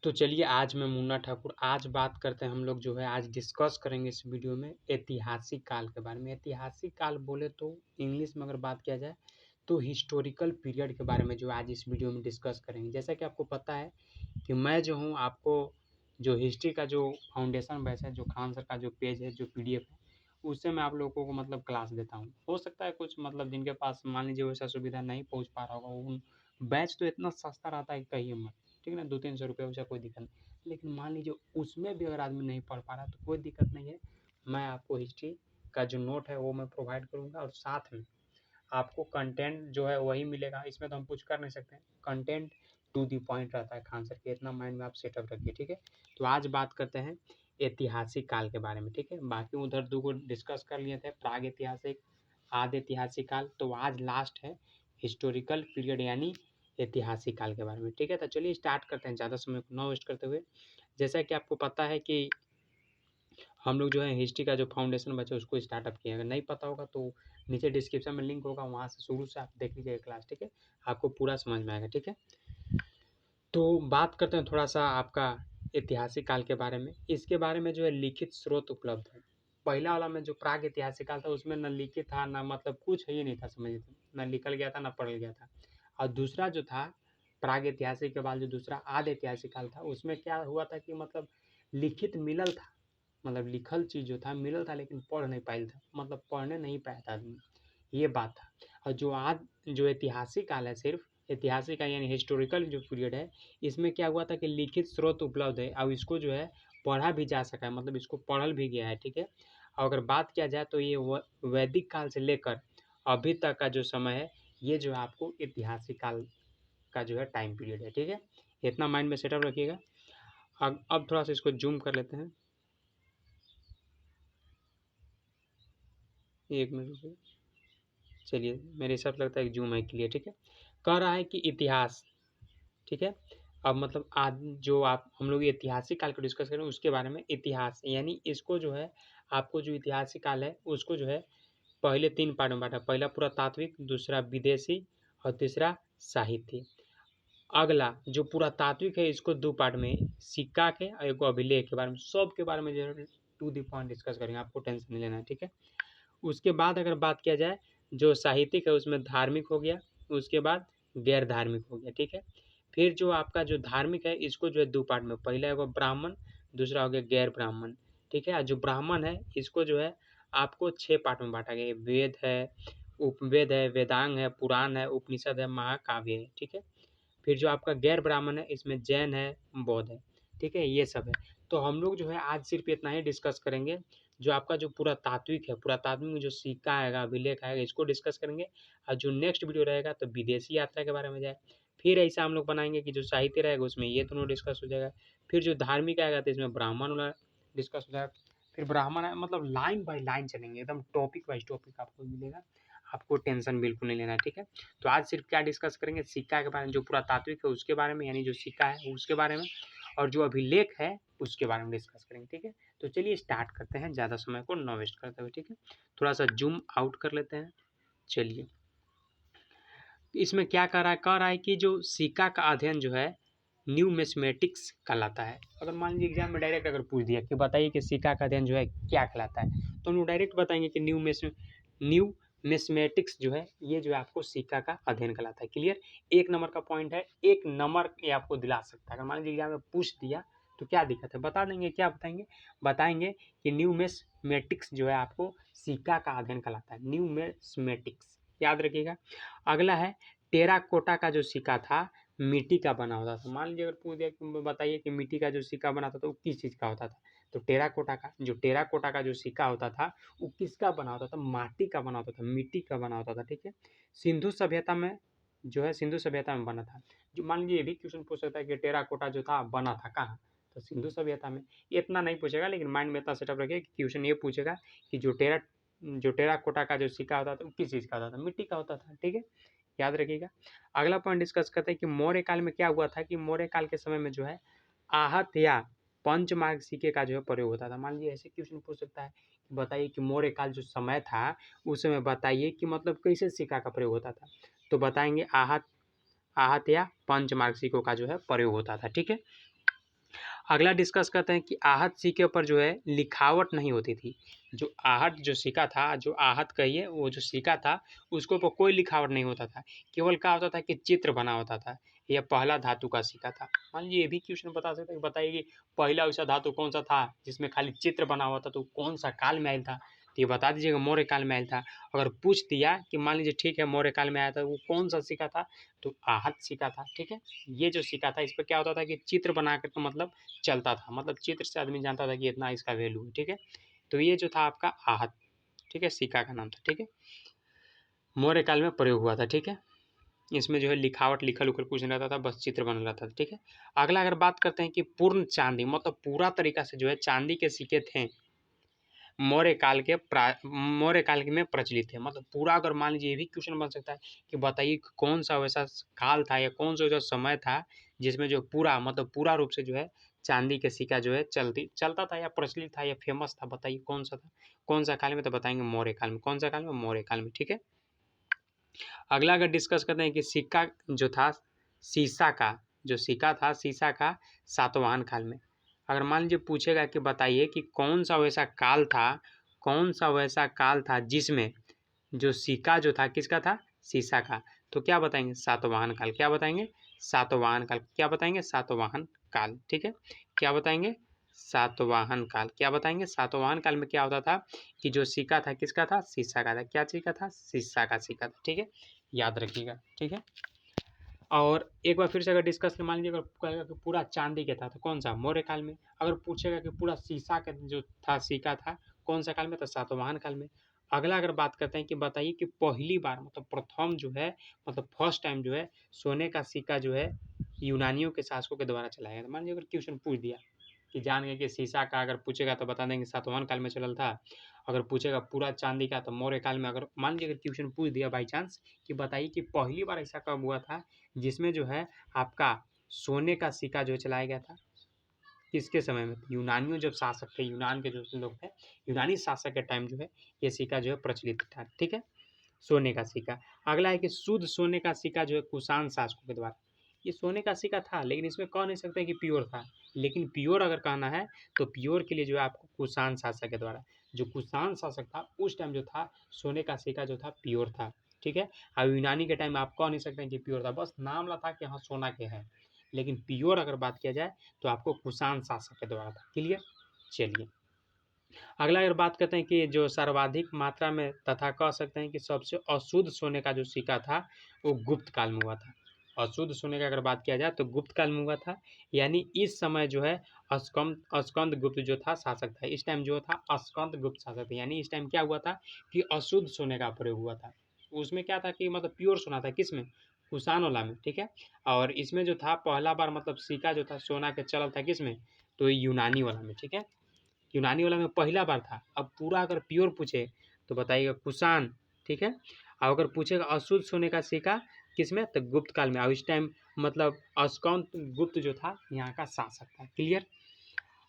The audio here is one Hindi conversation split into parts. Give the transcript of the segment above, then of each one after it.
तो चलिए आज मैं मुन्ना ठाकुर आज बात करते हैं हम लोग जो है आज डिस्कस करेंगे इस वीडियो में ऐतिहासिक काल के बारे में। ऐतिहासिक काल बोले तो इंग्लिश में अगर बात किया जाए तो हिस्टोरिकल पीरियड के बारे में जो आज इस वीडियो में डिस्कस करेंगे। जैसा कि आपको पता है कि मैं जो हूँ आपको जो हिस्ट्री का जो फाउंडेशन बैच है, जो खान सर का जो पेज है, जो पीडीएफ है, उससे मैं आप लोगों को मतलब क्लास देता हूँ। हो सकता है कुछ मतलब जिनके पास मान लीजिए वैसा सुविधा नहीं पहुँच पा रहा होगा, उन बैच तो इतना सस्ता रहता है कि कहिए मत, ठीक है ना, 200-300 रुपये वैसा कोई दिक्कत नहीं। लेकिन मान लीजिए उसमें भी अगर आदमी नहीं पढ़ पा रहा तो कोई दिक्कत नहीं है, मैं आपको हिस्ट्री का जो नोट है वो मैं प्रोवाइड करूँगा और साथ में आपको कंटेंट जो है वही मिलेगा। इसमें तो हम कुछ कर नहीं सकते हैं, कंटेंट टू दी पॉइंट रहता है खान सर के, इतना माइंड में आप सेटअप रखिए, ठीक है। तो आज बात करते हैं ऐतिहासिक काल के बारे में, ठीक है। बाकी उधर दो को डिस्कस कर लिए थे, प्राग ऐतिहासिक, आदि ऐतिहासिक काल, तो आज लास्ट है हिस्टोरिकल पीरियड यानी ऐतिहासिक काल के बारे में, ठीक है। तो चलिए स्टार्ट करते हैं ज़्यादा समय को न वेस्ट करते हुए। जैसा कि आपको पता है कि हम लोग जो है हिस्ट्री का जो फाउंडेशन बचा उसको स्टार्टअप किए। अगर नहीं पता होगा तो नीचे डिस्क्रिप्शन में लिंक होगा, वहाँ से शुरू से आप देख लीजिएगा क्लास, ठीक है, आपको पूरा समझ में आएगा, ठीक है। तो बात करते हैं थोड़ा सा आपका ऐतिहासिक काल के बारे में। इसके बारे में जो है लिखित स्रोत उपलब्ध है। पहला वाला में जो प्राग ऐतिहासिक काल था उसमें न लिखित था, ना मतलब कुछ ही नहीं था, समझिए, ना लिखल गया था ना पढ़ल गया था। और दूसरा जो था प्राग ऐतिहासिक के बाद जो दूसरा आदि ऐतिहासिक काल था उसमें क्या हुआ था कि मतलब लिखित मिलल था, मतलब लिखल चीज़ जो था मिलल था लेकिन पढ़ नहीं पाइल था, मतलब पढ़ने नहीं पाया था आदमी, ये बात था। और जो ऐतिहासिक काल है, सिर्फ ऐतिहासिक काल यानी हिस्टोरिकल जो पीरियड है, इसमें क्या हुआ था कि लिखित स्रोत उपलब्ध है और इसको जो है पढ़ा भी जा सका है, मतलब इसको पढ़ल भी गया है, ठीक है। और अगर बात किया जाए तो ये वैदिक काल से लेकर अभी तक का जो समय है, ये जो है आपको ऐतिहासिक काल का जो है टाइम पीरियड है, ठीक है। इतना माइंड में सेटअप रखिएगा। अब थोड़ा सा इसको जूम कर लेते हैं, एक मिनट रुकिए। चलिए मेरे हिसाब से लगता है कि जूम है क्लियर, ठीक है। कह रहा है कि इतिहास, ठीक है। अब मतलब आज जो आप हम लोग ऐतिहासिक काल को डिस्कस करें उसके बारे में, इतिहास यानी इसको जो है आपको जो ऐतिहासिक काल है उसको जो है पहले 3 पार्ट में बांटा। पहला पुरातात्विक, दूसरा विदेशी और तीसरा साहित्य। अगला जो पुरातात्विक है इसको 2 पार्ट में, सिक्का के और एक अभिलेख के बारे में, सब के बारे में जो है टू द पॉइंट डिस्कस करेंगे, आपको टेंशन नहीं लेना है, ठीक है। उसके बाद अगर बात किया जाए जो साहित्यिक है उसमें धार्मिक हो गया, उसके बाद गैर धार्मिक हो गया, ठीक है। फिर जो आपका जो धार्मिक है इसको जो है 2 पार्ट में, पहला है वो ब्राह्मण, दूसरा हो गया गैर ब्राह्मण, ठीक है। और जो ब्राह्मण है इसको जो है आपको 6 पार्ट में बांटा गया है, वेद है, उपवेद है, वेदांग है, पुराण है, उपनिषद है, महाकाव्य है, ठीक है। फिर जो आपका गैर ब्राह्मण है इसमें जैन है, बौद्ध है, ठीक है, ये सब है। तो हम लोग जो है आज सिर्फ इतना ही डिस्कस करेंगे। जो आपका जो पुरातात्विक है, पुरातात्विक में जो सिक्का आएगा, अभिलेख आएगा, इसको डिस्कस करेंगे। और जो नेक्स्ट वीडियो रहेगा तो विदेशी यात्रा के बारे में जाए। फिर ऐसा हम लोग बनाएंगे कि जो साहित्य रहेगा उसमें ये दोनों डिस्कस हो जाएगा। फिर जो धार्मिक आएगा तो इसमें ब्राह्मण वाला डिस्कस हो जाएगा। फिर ब्राह्मण है, मतलब लाइन बाय लाइन चलेंगे, एकदम टॉपिक वाइज टॉपिक आपको मिलेगा, आपको टेंशन बिल्कुल नहीं लेना है, ठीक है। तो आज सिर्फ क्या डिस्कस करेंगे, सिक्का के बारे में, जो पुरातात्विक है उसके बारे में, यानी जो सिक्का है उसके बारे में, और जो अभिलेख है उसके बारे में डिस्कस करेंगे, ठीक है। तो चलिए स्टार्ट करते हैं ज़्यादा समय को न वेस्ट करते हुए, ठीक है। थोड़ा सा जूम आउट कर लेते हैं। चलिए इसमें क्या कह रहा है कि जो सिक्का का अध्ययन जो है न्यूमिस्मेटिक्स कहलाता है। अगर मान लीजिए एग्जाम में डायरेक्ट अगर पूछ दिया कि बताइए कि सिक्का का अध्ययन जो है क्या कहलाता है, तो हम लोग डायरेक्ट बताएंगे कि न्यूमिस्मेटिक्स जो है ये जो है आपको सिक्का का अध्ययन कहलाता है। क्लियर, 1 नंबर का पॉइंट है, 1 नंबर ये आपको दिला सकता है। अगर मान लीजिए एग्जाम में पूछ दिया तो क्या दिक्कत है, बता देंगे। क्या बताएंगे, बताएंगे कि न्यूमिस्मेटिक्स जो है आपको सिक्का का अध्ययन कहलाता है, न्यूमिस्मेटिक्स, याद रखिएगा। अगला है टेराकोटा का जो सिक्का था मिट्टी का बना होता था। मान लीजिए अगर पूछ दिया कि बताइए कि मिट्टी का जो सिक्का बना था तो वो किस चीज़ का होता था, तो टेराकोटा का जो सिक्का होता था वो किसका बना होता था, माटी का बना होता था, मिट्टी का बना होता था, ठीक है। सिंधु सभ्यता में जो है, सिंधु सभ्यता में बना था। जो मान लीजिए ये भी क्वेश्चन पूछ सकता है कि टेराकोटा जो था बना था कहाँ, तो सिंधु सभ्यता में। इतना नहीं पूछेगा लेकिन माइंड में इतना सेटअप रखिए कि क्वेश्चन ये पूछेगा कि जो टेराकोटा का जो सिक्का होता था वो किस चीज़ का होता था, मिट्टी का होता था, ठीक है, याद रखिएगा। अगला पॉइंट डिस्कस करते हैं कि मौर्य काल में क्या हुआ था, कि मौर्य काल के समय में जो है आहत या पंचमार्ग सिक्के का जो है प्रयोग होता था। मान लीजिए ऐसे क्वेश्चन पूछ सकता है कि बताइए कि मौर्य काल जो समय था उस समय बताइए कि मतलब कैसे सिक्का का प्रयोग होता था, तो बताएंगे आहत या पंचमार्ग सिक्कों का जो है प्रयोग होता था, ठीक है। अगला डिस्कस करते हैं कि आहत सिक्के पर जो है लिखावट नहीं होती थी। जो आहट जो सिक्का था, जो आहत कहिए वो जो सिक्का था, उसके ऊपर कोई लिखावट नहीं होता था। केवल क्या होता था कि चित्र बना होता था। यह पहला धातु का सिक्का था। मान लीजिए ये भी क्वेश्चन बता सकते हैं, बताइए कि पहला ऐसा धातु कौन सा था जिसमें खाली चित्र बना हुआ था, तो कौन सा काल में आयल था? तो ये बता दीजिएगा, मौर्य काल में आयल था। अगर पूछ दिया कि मान लीजिए ठीक है मौर्य काल में आया था, वो कौन सा सिक्का था? तो आहत सिक्का था। ठीक है, ये जो सिक्का था इस पर क्या होता था कि चित्र बना कर, तो मतलब चलता था, मतलब चित्र से आदमी जानता था कि इतना इसका वैल्यू है। ठीक है, तो ये जो था आपका आहत, ठीक है, सिक्का का नाम था। ठीक है, मौर्य काल में प्रयोग हुआ था। ठीक है, इसमें जो है लिखावट लिखल उखल कुछ नहीं रहता था, बस चित्र बन रहता था। ठीक है, अगला अगर बात करते हैं कि पूर्ण चांदी, मतलब पूरा तरीका से जो है चांदी के सिक्के थे मौर्य काल के में प्रचलित थे। मतलब पूरा, अगर मान लीजिए ये भी क्वेश्चन बन सकता है कि बताइए कौन सा वैसा काल था या कौन सा वैसा समय था जिसमें जो पूरा, मतलब पूरा रूप से जो है चांदी के सिक्का जो है चलता था या प्रचलित था या फेमस था। बताइए कौन सा था, कौन सा काल में? तो बताएंगे मौर्य काल में। कौन सा काल में? मौर्य काल में। ठीक है, अगला अगर डिस्कस करते हैं कि सिक्का जो था शीशा का, जो सिक्का था शीशा का सातवाहन काल में। अगर मान लीजिए पूछेगा कि बताइए कि कौन सा वैसा काल था, कौन सा वैसा काल था जिसमें जो सिक्का जो था किसका था? शीशा का। तो क्या बताएंगे? सातवाहन काल। क्या बताएंगे? सातवाहन काल। क्या बताएंगे? सातवाहन काल। ठीक है, क्या बताएंगे? सातवाहन काल। क्या बताएंगे? सातवाहन काल में क्या होता था कि जो सिक्का था किसका था? शीशा का था। क्या सिक्का था? शीशा का सिक्का था। ठीक है, याद रखिएगा। ठीक है, और एक बार फिर से अगर डिस्कस मान लीजिए, अगर कहेगा कि पूरा चांदी का था तो कौन सा? मौर्य काल में। अगर पूछेगा कि पूरा शीशा का जो था सिक्का था कौन सा काल में? तो सातवाहन काल में। अगला अगर बात करते हैं कि बताइए कि पहली बार, मतलब प्रथम जो है, मतलब फर्स्ट टाइम जो है सोने का सिक्का जो है यूनानियों के शासकों के द्वारा चलाया गया। मान लीजिए अगर क्वेश्चन पूछ दिया कि जान गए कि शीशा का, अगर पूछेगा तो बता देंगे सातवाहन काल में चलल था। अगर पूछेगा पूरा चांदी का तो मौर्य काल में। अगर मान लीजिए अगर क्वेश्चन पूछ दिया बाई चांस कि बताइए कि पहली बार ऐसा कब हुआ था जिसमें जो है आपका सोने का सिक्का जो चलाया गया था, किसके समय में? यूनानियों जब शासक थे, यूनान के जो लोग थे, यूनानी शासक के टाइम जो है ये सिक्का जो है प्रचलित था। ठीक है, सोने का सिक्का। अगला है कि शुद्ध सोने का सिक्का जो है कुषाण शासकों के द्वारा। ये सोने का सिक्का था, लेकिन इसमें कह नहीं सकते कि प्योर था। लेकिन प्योर अगर कहना है तो प्योर के लिए जो है आपको कुषाण शासक के द्वारा, जो कुषाण शासक था उस टाइम जो था सोने का सिक्का जो था प्योर था। ठीक है, और यूनानी के टाइम आप कह नहीं सकते कि प्योर था, बस नाम ला था कि हाँ सोना के है। लेकिन प्योर अगर बात किया जाए तो आपको कुषाण शासक के द्वारा था। क्लियर? चलिए, अगला अगर बात करते हैं कि जो सर्वाधिक मात्रा में तथा कह सकते हैं कि सबसे अशुद्ध सोने का जो सिक्का था वो गुप्त काल में हुआ था। अशुद्ध सोने का अगर बात किया जाए तो गुप्त काल में हुआ था। यानी इस समय जो है अस्कंद गुप्त जो था शासक था। इस टाइम जो था अस्कंद गुप्त शासक था। यानी इस टाइम क्या हुआ था कि अशुद्ध सोने का प्रयोग हुआ था। उसमें क्या था कि मतलब प्योर सोना था, किसमें? कुषाण वाला में। ठीक है, और इसमें जो था पहला बार मतलब सिक्का जो था सोना के चलल था किसमें? तो यूनानी वाला में। ठीक है, यूनानी वाला में पहला बार था। अब पूरा अगर प्योर पूछे तो बताइएगा कुषाण। ठीक है, और अगर पूछेगा अशुद्ध सोने का सिक्का किसमें? तो गुप्त काल में। और इस टाइम मतलब अस्कंद गुप्त जो था यहाँ का शासक था। क्लियर?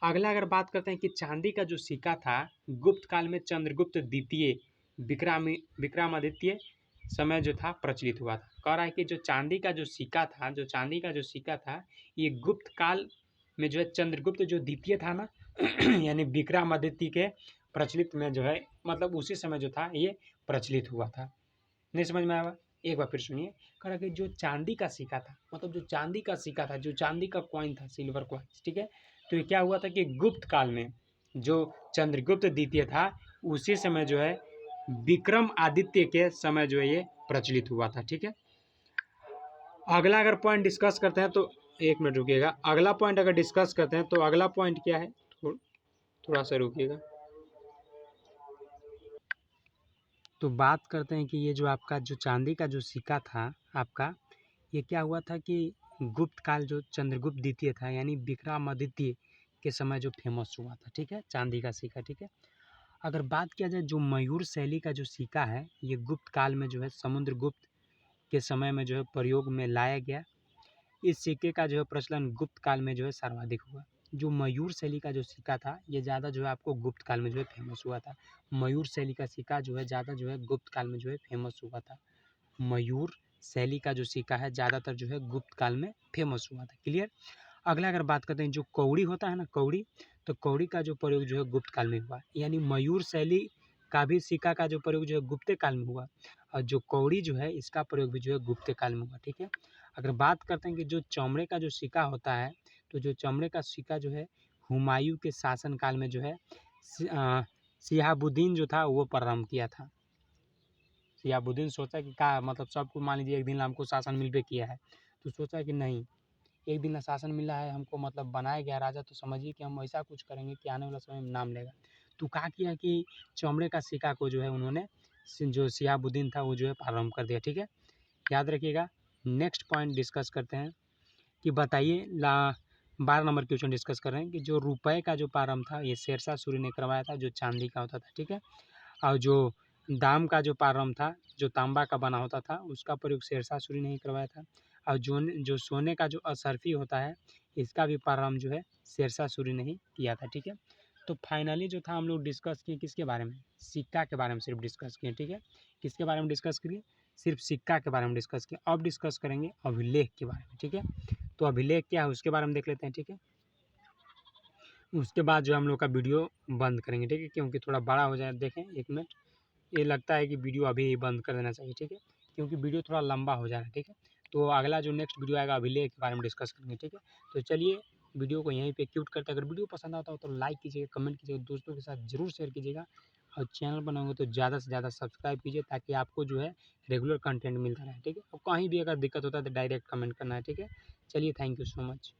अगला अगर बात करते हैं कि चांदी का जो सिक्का था गुप्त काल में चंद्रगुप्त द्वितीय विक्रमादित्य समय जो था प्रचलित हुआ था। कह रहा है कि जो चांदी का जो सिक्का था, जो चांदी का जो सिक्का था ये गुप्त काल में जो है चंद्रगुप्त जो द्वितीय था ना यानी विक्रमादित्य के प्रचलित में जो है, मतलब उसी समय जो था ये प्रचलित हुआ था। नहीं समझ में आया? एक बार फिर सुनिए। कह रहा कि जो चांदी का सिक्का था, मतलब जो चांदी का सिक्का था, जो चांदी का कॉइन था, सिल्वर कॉइन। ठीक है, तो ये क्या हुआ था कि गुप्त काल में जो चंद्रगुप्त द्वितीय था उसी समय जो है विक्रम आदित्य के समय जो है ये प्रचलित हुआ था। ठीक है, अगला अगर पॉइंट डिस्कस करते हैं तो एक मिनट रुकिएगा। अगला पॉइंट अगर डिस्कस करते हैं तो अगला पॉइंट क्या है, थोड़ा सा रुकिएगा। तो बात करते हैं कि ये जो आपका जो चांदी का जो सिक्का था आपका, ये क्या हुआ था कि गुप्त काल जो चंद्रगुप्त द्वितीय था यानी विक्रमादित्य के समय जो फेमस हुआ था। ठीक है, चांदी का सिक्का। ठीक है, अगर बात किया जाए जो मयूर शैली का जो सिक्का है ये गुप्त काल में जो है समुद्रगुप्त के समय में जो है प्रयोग में लाया गया। इस सिक्के का जो है प्रचलन गुप्त काल में जो है सर्वाधिक हुआ। जो मयूर शैली का जो सिक्का था ये ज़्यादा जो है आपको गुप्त काल में जो है फेमस हुआ था। मयूर शैली का सिक्का जो है ज़्यादा जो है गुप्त काल में जो है फेमस हुआ था। मयूर शैली का जो सिक्का है ज़्यादातर जो है गुप्त काल में फेमस हुआ था। क्लियर? अगला अगर बात करते हैं जो कौड़ी होता है ना, कौड़ी, तो कौड़ी का जो प्रयोग जो है गुप्त काल में हुआ, यानी मयूर शैली का भी सिक्का का जो प्रयोग जो है गुप्त काल में हुआ, और जो कौड़ी जो है इसका प्रयोग भी जो है गुप्त काल में हुआ। ठीक है, अगर बात करते हैं कि जो चमड़े का जो सिक्का होता है, तो जो चमड़े का सिक्का जो है हुमायूं के शासनकाल में जो है शिहाबुद्दीन जो था वो प्रारंभ किया था। शिहाबुद्दीन सोचा कि क्या मतलब सबको मान लीजिए एक दिन हमको शासन मिल पे किया है, तो सोचा कि नहीं, एक दिन शासन मिला है हमको, मतलब बनाया गया राजा, तो समझिए कि हम ऐसा कुछ करेंगे कि आने वाला समय में नाम लेगा। तो क्या किया कि चमड़े का सिक्का को जो है उन्होंने जो शिहाबुद्दीन था वो जो है प्रारंभ कर दिया। ठीक है, याद रखिएगा। नेक्स्ट पॉइंट डिस्कस करते हैं कि बताइए 12 नंबर क्वेश्चन डिस्कस कर रहे हैं कि जो रुपए का जो प्रारंभ था ये शेरशाह सूरी ने करवाया था, जो चांदी का होता था। ठीक है, और जो दाम का जो प्रारंभ था, जो तांबा का बना होता था, उसका प्रयोग शेरशाह सूरी ने ही करवाया था। और जो सोने का जो असरफी होता है, इसका भी प्रारंभ जो है शेरशाह सूरी ने ही किया था। ठीक है, तो फाइनली जो था हम लोग डिस्कस किए किसके बारे में, सिक्का के बारे में सिर्फ डिस्कस किए। ठीक है, किसके बारे में डिस्कस करिए, सिर्फ सिक्का के बारे में डिस्कस किए। अब डिस्कस करेंगे अभिलेख के बारे में। ठीक है, तो अभिलेख क्या है उसके बारे में देख लेते हैं। ठीक है, उसके बाद जो हम लोग का वीडियो बंद करेंगे। ठीक है, क्योंकि थोड़ा बड़ा हो जाए। देखें 1 मिनट, ये लगता है कि वीडियो अभी ही बंद कर देना चाहिए। ठीक है, क्योंकि वीडियो थोड़ा लंबा हो जा रहा है। ठीक है, तो अगला जो नेक्स्ट वीडियो आएगा अभिलेख के बारे में डिस्कस करेंगे। ठीक है, तो चलिए वीडियो को यहीं पे क्यूट करते हैं। अगर वीडियो पसंद आता हो तो लाइक कीजिएगा, कमेंट कीजिएगा, दोस्तों के साथ ज़रूर शेयर कीजिएगा, और चैनल बनाओगे तो ज़्यादा से ज़्यादा सब्सक्राइब कीजिए, ताकि आपको जो है रेगुलर कंटेंट मिलता रहे। ठीक है, और कहीं भी अगर दिक्कत होता है तो डायरेक्ट कमेंट करना है। ठीक है, चलिए थैंक यू सो मच।